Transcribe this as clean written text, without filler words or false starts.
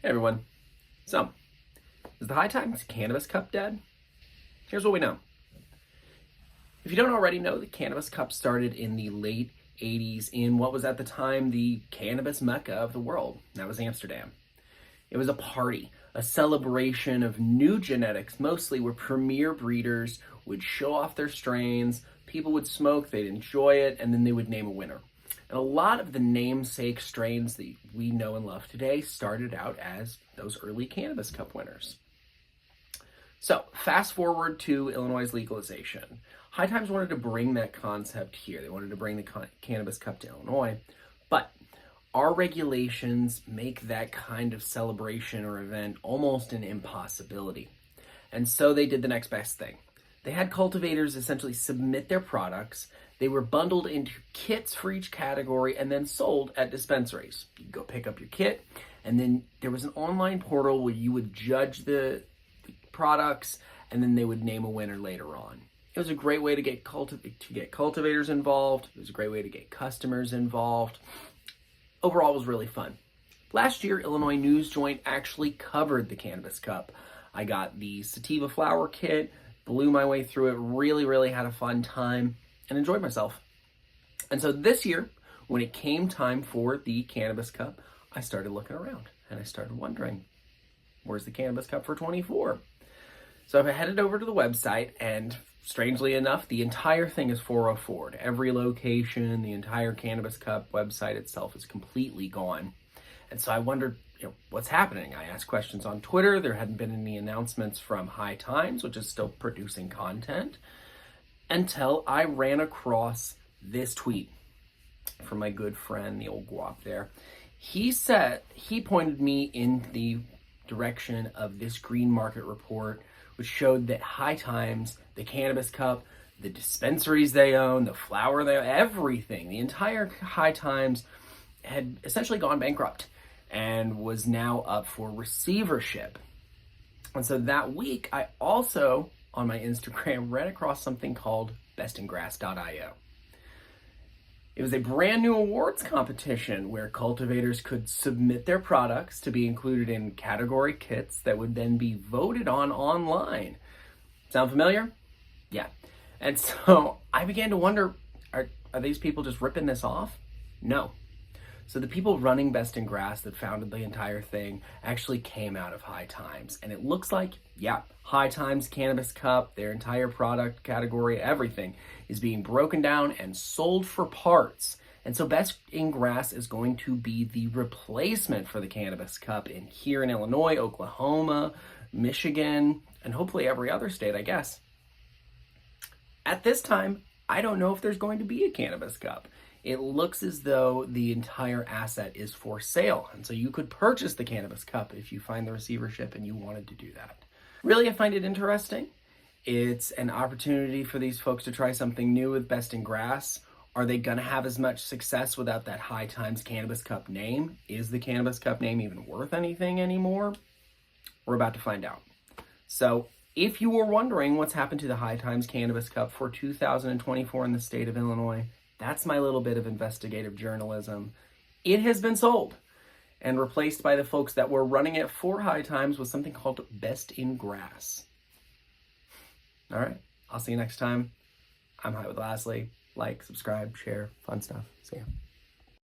Hey everyone. So, is the High Times Cannabis Cup dead? Here's what we know. If you don't already know, the Cannabis Cup started in the late 80s in what was at the time the cannabis mecca of the world. That was Amsterdam. It was a party, a celebration of new genetics, mostly where premier breeders would show off their strains, people would smoke, they'd enjoy it, and then they would name a winner. And a lot of the namesake strains that we know and love today started out as those early Cannabis Cup winners. So, fast forward to Illinois' legalization. High Times wanted to bring that concept here. They wanted to bring the Cannabis Cup to Illinois, but our regulations make that kind of celebration or event almost an impossibility. And so they did the next best thing. They had cultivators essentially submit their products. They were bundled into kits for each category and then sold at dispensaries. You could go pick up your kit, and then there was an online portal where you would judge the products, and then they would name a winner later on. It was a great way to get cultivators involved. It was a great way to get customers involved. Overall, it was really fun. Last year, Illinois News Joint actually covered the Cannabis Cup. I got the sativa flower kit, blew my way through it, really had a fun time, and enjoyed myself. And so this year, when it came time for the Cannabis Cup, I started looking around, and I started wondering, where's the Cannabis Cup for 24? So I headed over to the website, and strangely enough, the entire thing is 404. Every location, the entire Cannabis Cup website itself is completely gone. And so I wondered, what's happening? I asked questions on Twitter. There hadn't been any announcements from High Times, which is still producing content, until I ran across this tweet from my good friend, the old guap there. He pointed me in the direction of this green market report, which showed that High Times, the Cannabis Cup, the dispensaries they own, the flower they own, everything, the entire High Times had essentially gone bankrupt and was now up for receivership. And so that week, I also, on my Instagram, ran across something called bestingrass.io. It was a brand new awards competition where cultivators could submit their products to be included in category kits that would then be voted on online. Sound familiar? Yeah. And so I began to wonder, are these people just ripping this off? No. So the people running Best in Grass that founded the entire thing actually came out of High Times. And it looks like, High Times Cannabis Cup, their entire product category, everything is being broken down and sold for parts. And so Best in Grass is going to be the replacement for the Cannabis Cup here in Illinois, Oklahoma, Michigan, and hopefully every other state, I guess. At this time, I don't know if there's going to be a Cannabis Cup. It looks as though the entire asset is for sale. And so you could purchase the Cannabis Cup if you find the receivership and you wanted to do that. Really, I find it interesting. It's an opportunity for these folks to try something new with Best in Grass. Are they going to have as much success without that High Times Cannabis Cup name? Is the Cannabis Cup name even worth anything anymore? We're about to find out. So if you were wondering what's happened to the High Times Cannabis Cup for 2024 in the state of Illinois, that's my little bit of investigative journalism. It has been sold and replaced by the folks that were running it for High Times with something called Best in Grass. All right, I'll see you next time. I'm High with Lasley. Like, subscribe, share, fun stuff. See ya.